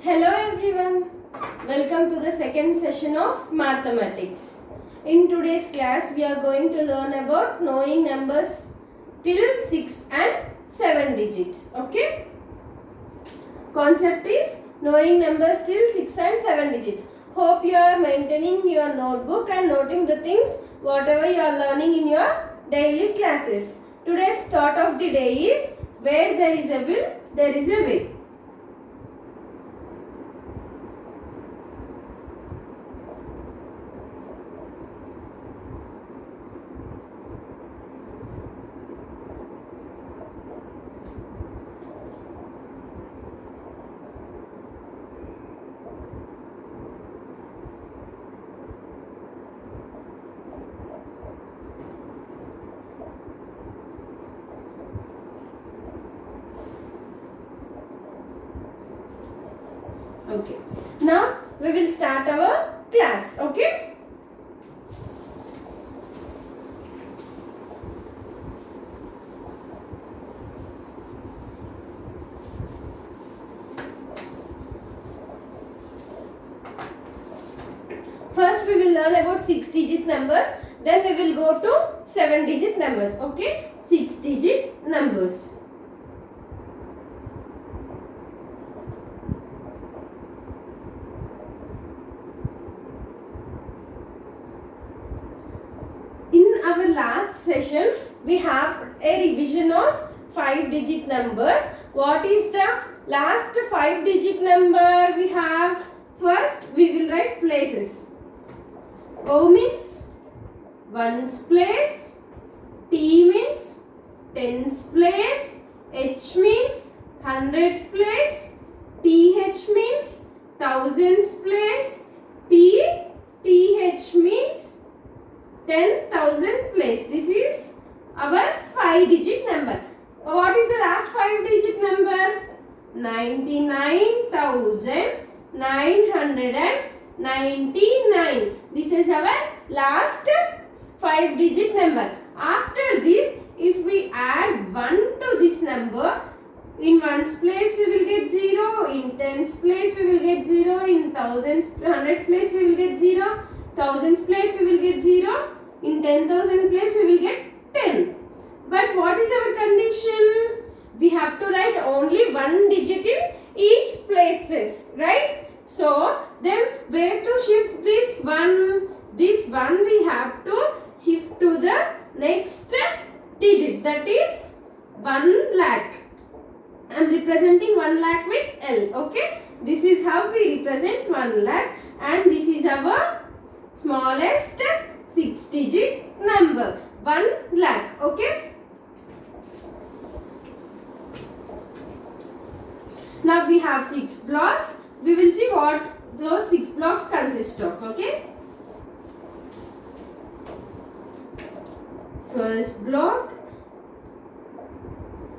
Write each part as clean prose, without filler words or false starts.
Hello everyone, welcome to the second session of mathematics. In today's class we are going to learn about knowing numbers till 6 and 7 digits. Okay? Concept is knowing numbers till 6 and 7 digits. Hope you are maintaining your notebook and noting the things whatever you are learning in your daily classes. Today's thought of the day is where there is a will, there is a way. Okay. Now we will start our class. Okay. First we will learn about 6-digit numbers. Then we will go to 7-digit numbers. Okay. 6-digit numbers. In our last session, we have a revision of 5-digit numbers. What is the last 5-digit number we have? First, we will write places. O means ones place, T means tens place, H means hundreds place, TH means thousands place, TH means 10,000 place. This is our 5-digit number. What is the last 5-digit number? 99,999. This is our last 5-digit number. After this, if we add 1 to this number, in ones place we will get 0, in tens place we will get 0, in thousands, hundreds place we will get 0, thousands place we will get 0, in 10,000 place we will get 10. But what is our condition? We have to write only 1 digit in each places, right? So then where to shift this one? This one we have to shift to the next digit, that is 1 lakh. I am representing 1 lakh with L. Okay, this is how we represent 1 lakh, and this is our smallest 6-digit number, 1 lakh. Okay. Now we have 6 blocks. We will see what those 6 blocks consist of. Okay. First block,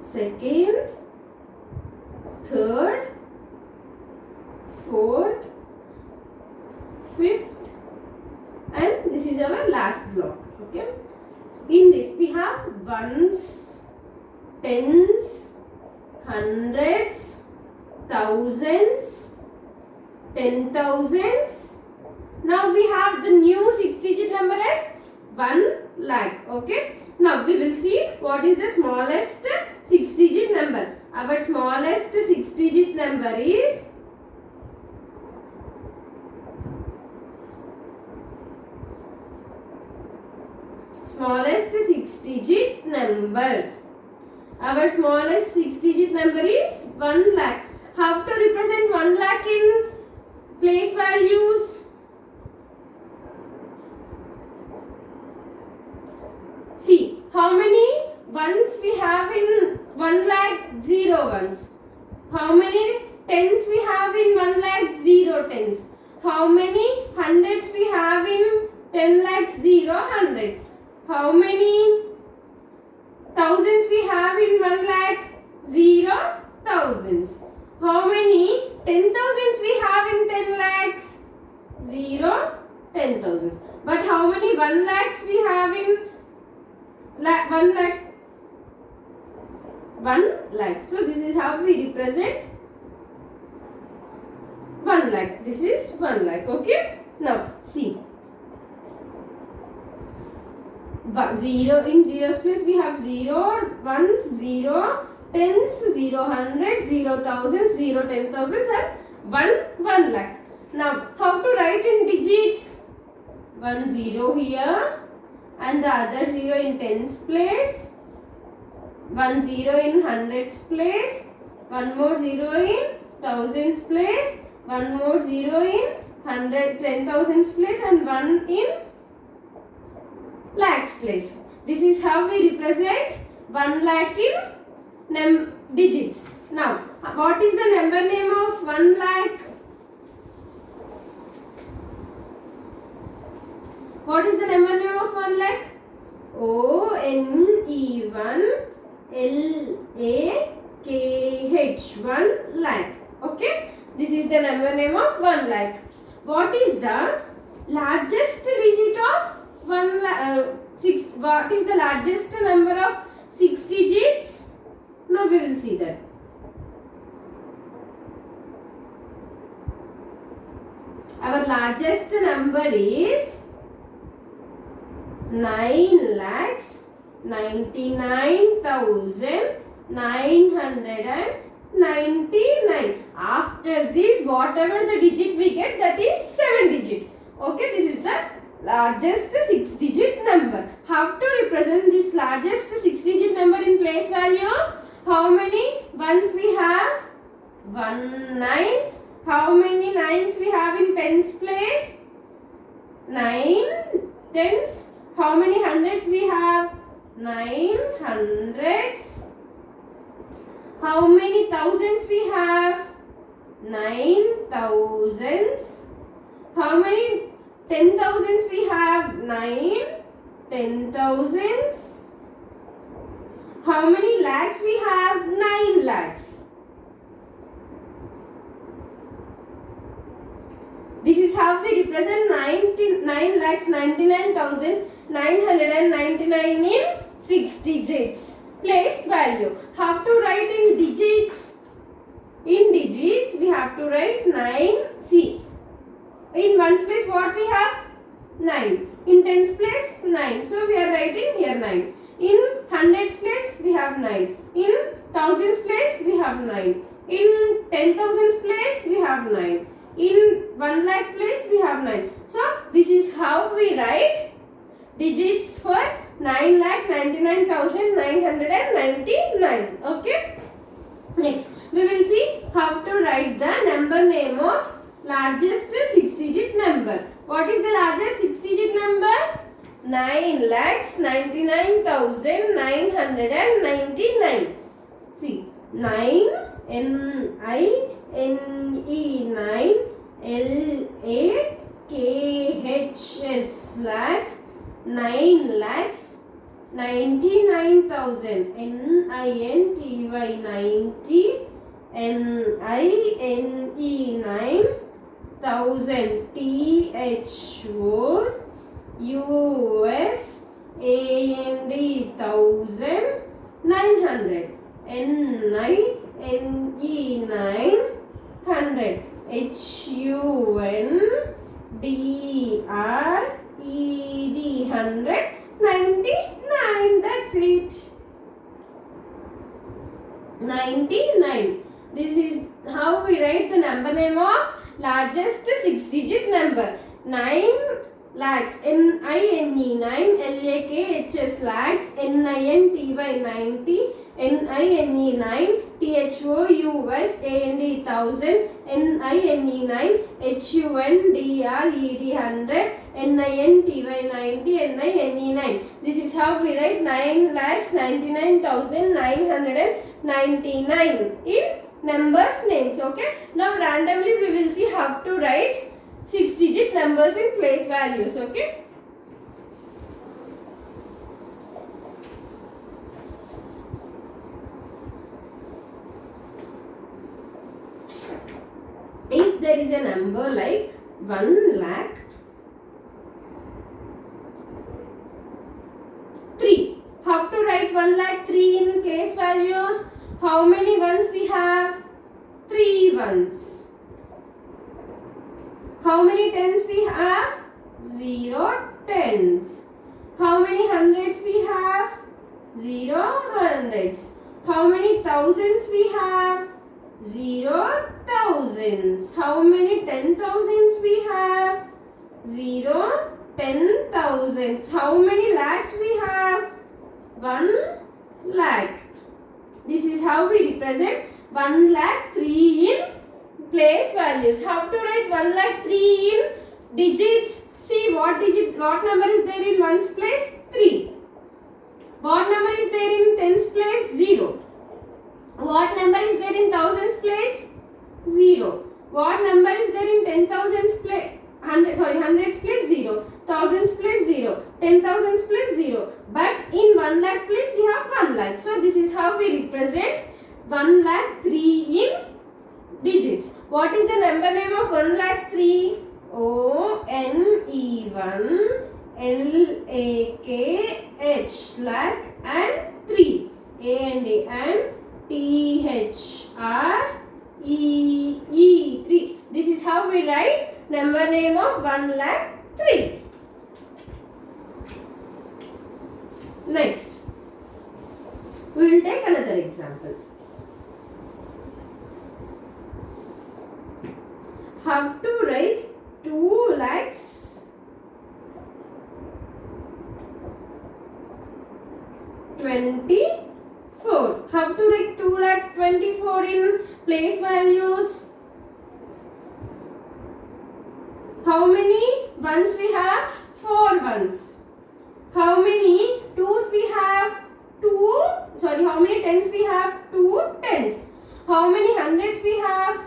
second, third, fourth, fifth, and this is our last block. Okay. In this we have ones, tens, hundreds, thousands, 10,000s. Now we have the new 6-digit number as 1 lakh. Okay. Now we will see what is the smallest 6-digit number. Our smallest 6-digit number is smallest 6-digit number. Our smallest 6-digit number is 1 lakh. How to represent 1 lakh in place values? See, how many ones we have in 1 lakh? 0 ones. How many tens we have in 1 lakh? 0 tens. How many hundreds we have in 10 lakhs? 0 hundreds. How many thousands we have in 1 lakh? 0 thousands. How many 10,000s we have in 10 lakhs? 0 10,000. But how many 1 lakhs we have in 1 lakh? 1 lakh. So this is how we represent 1 lakh. This is 1 lakh. Okay. Now see. 0 in zeros place we have 0, 1s, 0, 10s, 0, 100, 0, thousands, 0, 10,000 and 1 lakh. Now how to write in digits? 1 0 here and the other 0 in tens place, 1 0 in hundreds place, one more 0 in thousands place, one more 0 in 10,000s place and 1 in lakhs place. This is how we represent 1 lakh in digits. Now, what is the number name of 1 lakh? What is the number name of 1 lakh? O-N-E-1-L-A-K-H. 1 lakh. Okay. This is the number name of 1 lakh. What is the largest digit of 1 lakh? What is the largest number of 6 digits? Now we will see that. Our largest number is 9,99,999. After this, whatever the digit we get, that is 7 digit. Okay, this is the largest 6 digit number. How to represent this largest 6 digit number in place value? How many ones we have? 1 nines. How many nines we have in tens place? 9 tens. How many hundreds we have? 9 hundreds. How many thousands we have? 9 thousands. How many 10,000s we have? 9 10,000s. How many lakhs we have? 9 lakhs. This is how we represent 9,99,999 in 6 digits. Place value. Have to write in digits. In digits, we have to write 9. See, in ones place what we have? 9. In tens place 9. So we are writing here 9. In hundreds place we have 9. In thousands place we have 9. In 10,000s place we have 9. In 1 lakh place we have 9. So this is how we write digits for 9,99,999. Okay. Next we will see how to write the number name of largest 6 digit number. What is the largest 6 digit number? 9,99,999. See, 9 N-I-N-E 9 L-A-K-H-S lakhs 9 lakhs 99,000 N-I-N-T-Y 90 N-I-N-E 9,000 T-H-O-U-S-A-N-D 1,900 N-I-N-E 900 H-U-N-D-R-E-D 199. That's it. 99. This is how we write the number name of largest 6 digit number. 9 lakhs N-I-N-E 9 L-A-K-H-S lakhs N-I-N-T-Y 90 N-I-N-E 9 T-H-O-U-S-A-N-D 1,000 N-I-N-E 9 H-U-N-D-R-E-D 100 N-I-N-T-Y 90 N-I-N-E 9. This is how we write 9,99,999 in numbers names. Okay. Now randomly we will see how to write 6 digit numbers in place values. Okay. If there is a number like 1 lakh 3, how to write 1 lakh 3 in place values? How many ones we have? 3 ones. How many tens we have? 0 tens. How many hundreds we have? 0 hundreds. How many thousands we have? 0 thousands. How many 10,000s we have? 0 10,000s. How many lakhs we have? 1 lakh. This is how we represent 1 lakh 3 in place values. How to write 1 lakh 3 in digits? See what number is there in ones place? 3. What number is there in tens place? 0. What number is there in thousands place? 0. What number is there in 10,000s place? Hundreds place? 0. Thousands place? 0. 10,000s place? 0. But in 1 lakh place we have 1 lakh. So this is how we represent 1 lakh 3 in digits. What is the number name of 1 lakh 3? O-N-E-1 L-A-K-H lakh and 3. A and A and T-H-R-E-E 3. This is how we write number name of 1 lakh 3. Next, we will take another example. How to write 2 lakhs 24. How to write 2 lakh 24 in place values? How many ones we have? 4 ones. How many twos we have? How many tens we have? 2 tens. How many hundreds we have?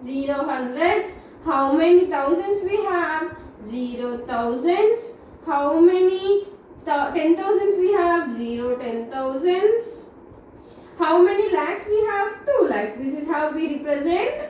0 hundreds. How many thousands we have? 0 thousands. How many 10,000s we have? 0 10,000s. How many lakhs we have? 2 lakhs. This is how we represent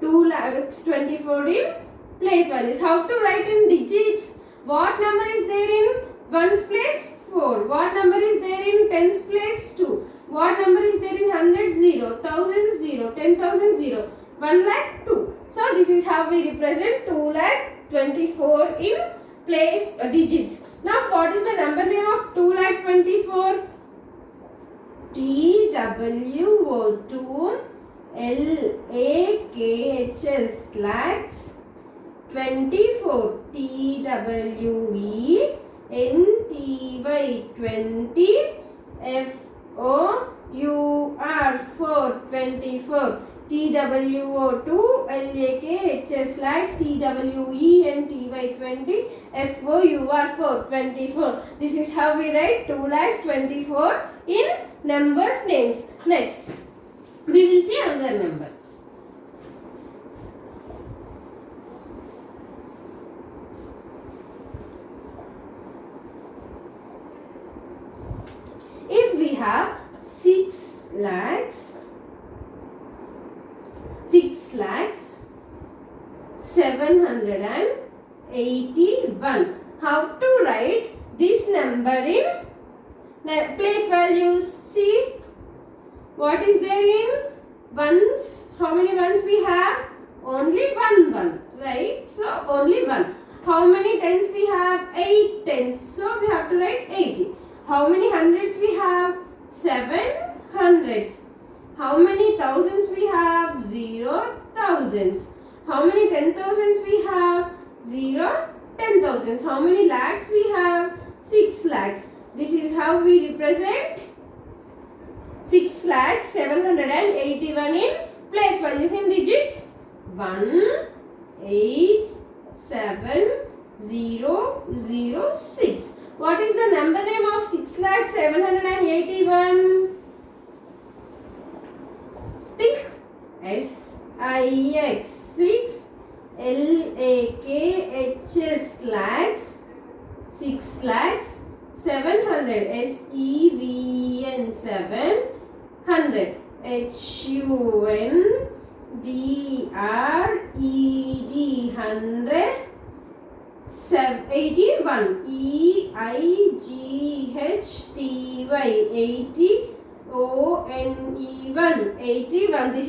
2 lakhs 24 in place values. How to write in digits? What number is there in ones place? 4. What number is there in tens place? 2. What number is there in hundreds? 0. Thousands? 0. 10,000? 0. 1 lakh? 2. So this is how we represent 2 lakh 24 in place digits. Now what is the number name of 2 lakh 24? TWO2 LAKHS lakhs 24 TWE NTY 20 FOUR 4 24 TWO2 LAKHS lakhs TWE NTY 20 FOUR 4 24. This is how we write 2 lakhs 24 in numbers names. Next, we will see another number. If we have 6 lakhs 781. How to write this number in place values? See what is there in ones. How many ones we have? Only one, right? So only one. How many tens we have? 8 tens. So we have to write 80. How many hundreds we have? 7 hundreds. How many thousands we have? 0 thousands. How many 10,000s we have? 0 10,000s. How many lakhs we have? 6 lakhs. This is how we represent 6 lakhs 781 in place values in digits. 1 8 7 0 0 6. What is the number name of 6 lakhs 781? Think. SIX 6 LAKHS lakhs 6 lakhs 700 SEVN 700 HUNDRED 100 81 EIGHTY 80 ONE 81. This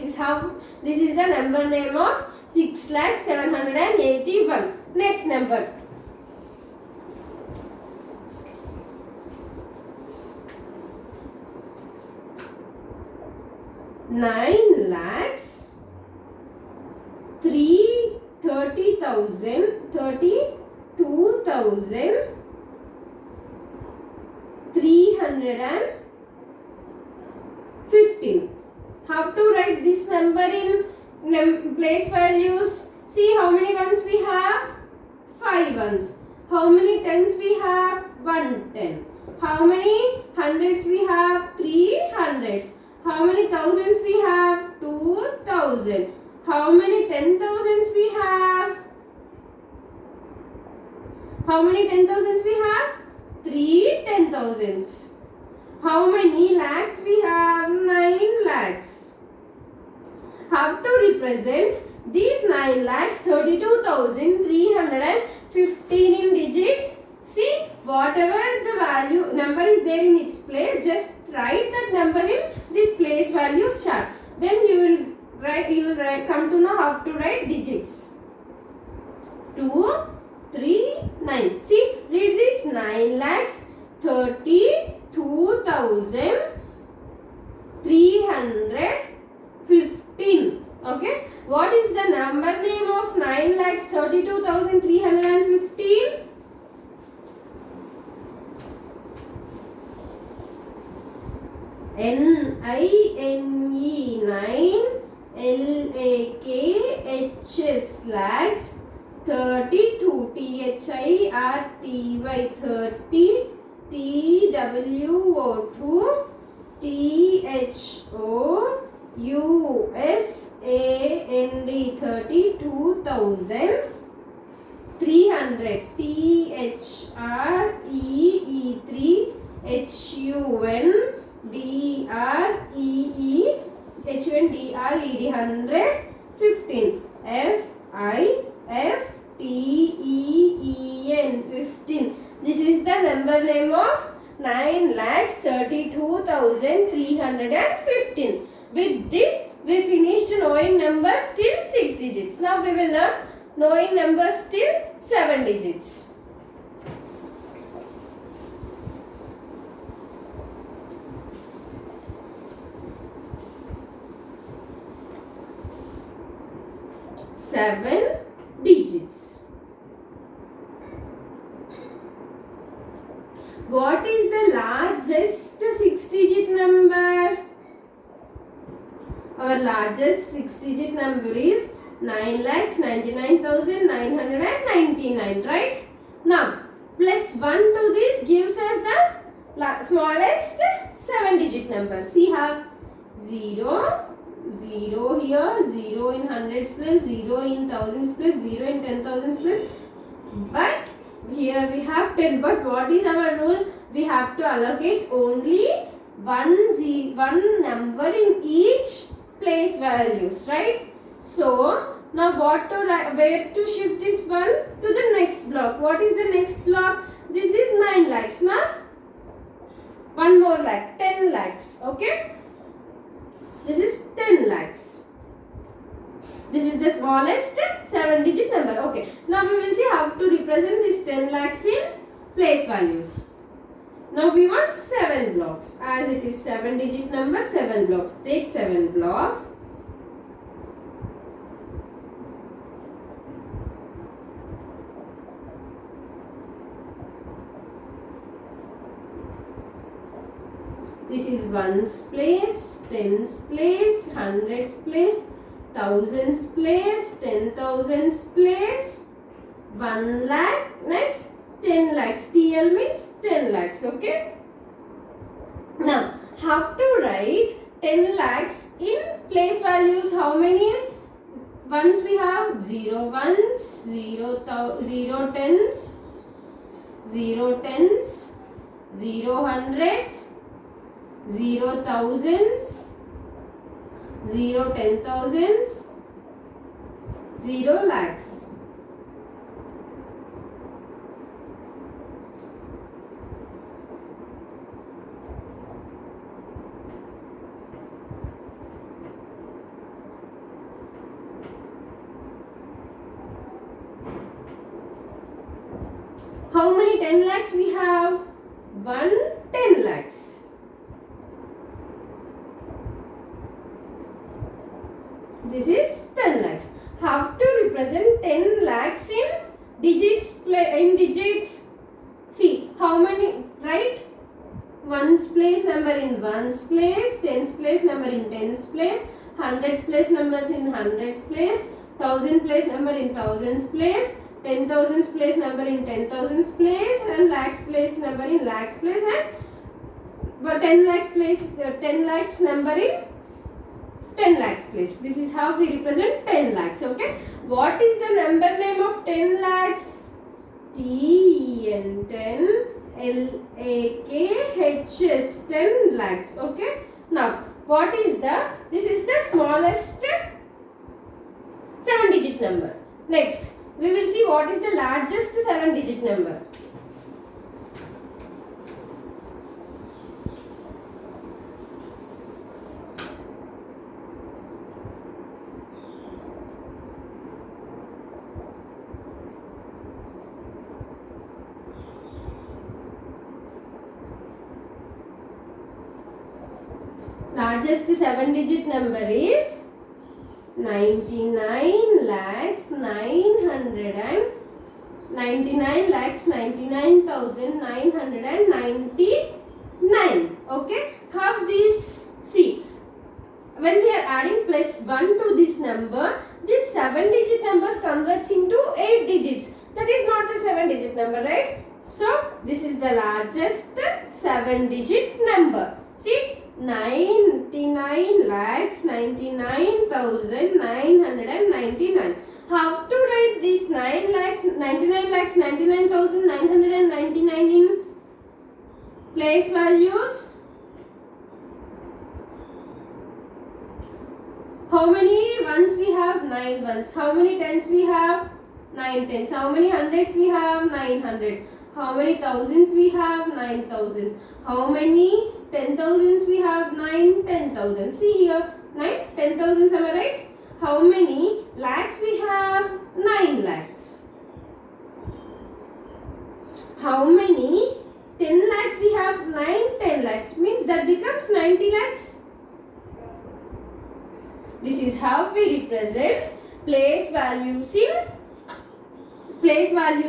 is the number name of 6,781. Next number. 9,32,315. How to write this number in place values? See how many ones we have? 5 ones. How many tens we have? 1 10. How many hundreds we have? 3 hundreds. How many thousands we have? 2,000. How many 10,000s we have? How many 10,000s we have? 3 10,000s. How many lakhs we have? 9 lakhs. How to represent these 9,32,315 in digits? See, whatever the value number is there in its place, just write that number in this place values chart. Then you will come to know how to write digits. 2, 3, 9. See, read this 9,32,315. Okay. What is the number name of 9,32,315? NINE 9 LAKHS lakhs 32 THIRTY 30 TWO2 THOUSAND 32,300 THREE 3 115 FIFTEEN 15. This is the number name of 9,32,315. With this, we finished knowing numbers till 6 digits. Now we will learn knowing numbers till 7 digits. Seven digits. What is the largest 6-digit number? Our largest 6-digit number is 9,99,999, right? Now, plus 1 to this gives us the smallest 7-digit number. See, have 0, 0 here, 0 in hundreds place, 0 in thousands place, 0 in 10,000s place. But here we have 10. But what is our rule? We have to allocate only one number in each place values, right? So now what to write? Where to shift this one to the next block? What is the next block? This is 9 lakhs. Now one more lakh, 10 lakhs. Okay. This is 10 lakhs. This is the smallest 7-digit number. Okay. Now we will see how to represent this 10 lakhs in place values. Now we want 7 blocks. As it is 7-digit number, 7 blocks. Take 7 blocks. This is ones place, tens place, hundreds place, thousands place, 10,000s place, 1 lakh, next 10 lakhs. TL means 10 lakhs, okay? Now, how to write 10 lakhs in place values? How many ones we have? 0 ones, 0 tens, 0 tens, 0 hundreds, 0 thousands, 0 10,000s, 0 lakhs. 10 lakhs we have? 10 lakhs. This is 10 lakhs. How to represent 10 lakhs in digits? See how many, right? Ones place number in ones place, tens place number in tens place, hundreds place numbers in hundreds place, thousand place number in thousands place, 10,000 place number in 10,000 place, and lakhs place number in lakhs place, and 10 lakhs place 10 lakhs number in 10 lakhs place. This is how we represent 10 lakhs. Okay. What is the number name of 10 lakhs? TN 10 LAKHS 10 lakhs. Okay. Now, what is this is the smallest 7-digit number. Next, we will see what is the largest 7-digit number. Largest 7-digit number is 99 lakhs 99,999,999. Okay. How this? See, when we are adding plus 1 to this number, this 7-digit numbers converts into 8 digits. That is not the 7-digit number, right? So, this is the largest 7-digit number. See, 99 lakhs 99,999. How to write this 99 lakhs 99,999 in place values? How many ones we have? 9 ones. How many tens we have? 9 tens. How many hundreds we have? 9 hundreds. How many thousands we have? 9 thousands. How many 10,000s we have? 9 10,000. See here, 9 10,000. Am I right? How many lakhs we have? 9 lakhs. How many 10 lakhs we have? 9 10 lakhs. Means that becomes 90 lakhs. This is how we represent place values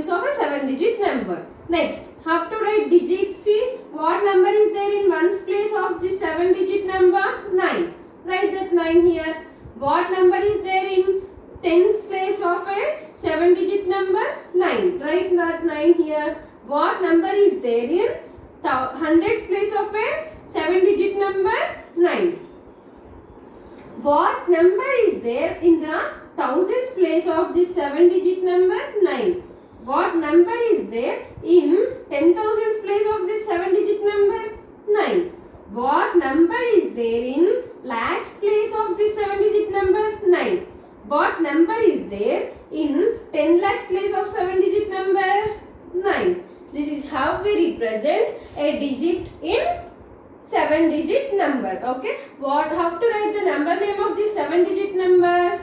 of a 7-digit number. Next, how to write digits? See, what number is there in ones place of this 7-digit number? 9. Write that 9 here. What number is there in tens place of a 7-digit number? 9. Write that 9 here. What number is there in hundreds place of a 7-digit number? 9. What number is there in the thousands place of this 7-digit number? 9. What number is there in 10,000s place of this 7-digit number? 9. What number is there in lakhs place of this 7-digit number? 9. What number is there in 10 lakhs place of 7-digit number? 9. This is how we represent a digit in 7-digit number. Okay. How to write the number name of this 7-digit number?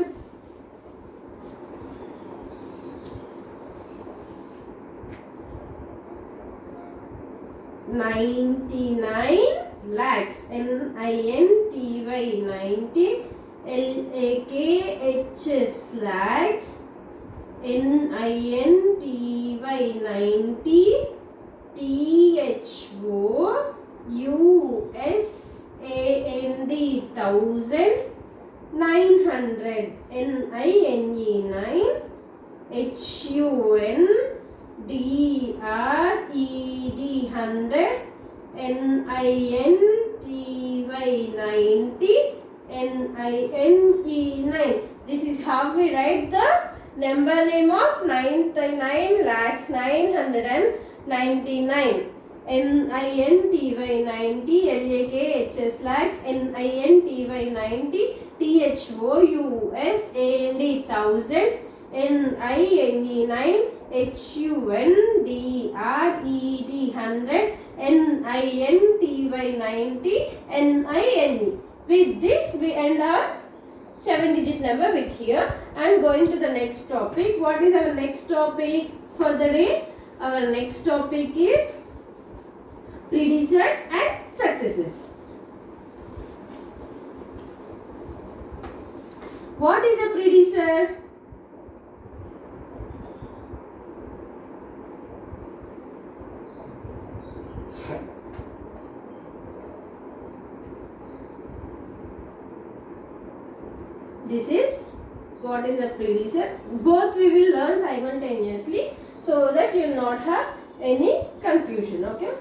99 lakhs. NINTY 90. LAKHS lakhs. NINTY 90. THO USAND 1000. 900. NINE 9. HUN DRED 100. NINTY 90. NINE 9. This is how we write the number name of 99 lakhs 999. NINTY 90. LAKHS lakhs. NINTY 90. THO USAND 1000. NINE 9. HUN DRED 100. NINTY 90. NINE. With this we end our 7-digit number with here and going to the next topic. What is our next topic for the day? our next topic is predecessors and successors. What is a predecessor? This is what is a predecessor. Both we will learn simultaneously so that you will not have any confusion. Okay.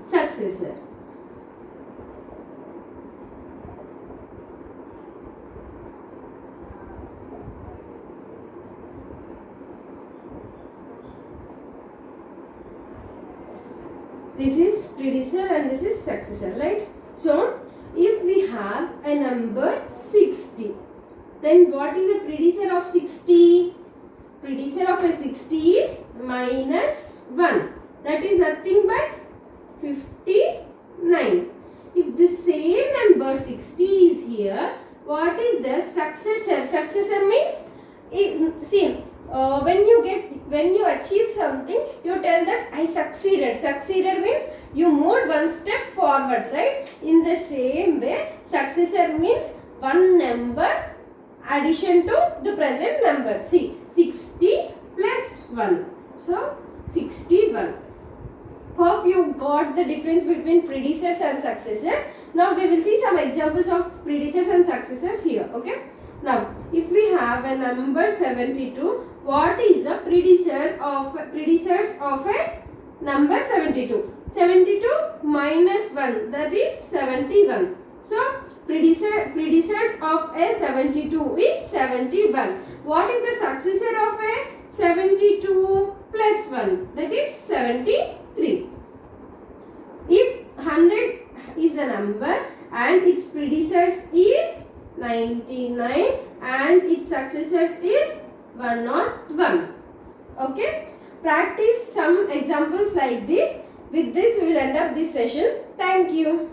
Successor. This is predecessor and this is successor, right? So, if we have a number 60, then what is the predecessor of 60? Predecessor of a 60 is minus 1. That is nothing but 59. If the same number 60 is here, what is the successor? Successor means, when you achieve something, you tell that I succeeded. Succeeded means you moved one step forward, right? In the same way, successor means one number addition to the present number. See, 60 plus 1. So, 61. Hope you got the difference between predecessors and successors. Now, we will see some examples of predecessors and successors here. Okay. Now, if we have a number 72, what is the predecessors of a number 72? 72 minus 1, that is 71. So, predecessors of a 72 is 71. What is the successor of a 72 plus 1? That is 73. If 100 is a number and its predecessor is 99 and its successors is 101. Okay. Practice some examples like this. With this we will end up this session. Thank you.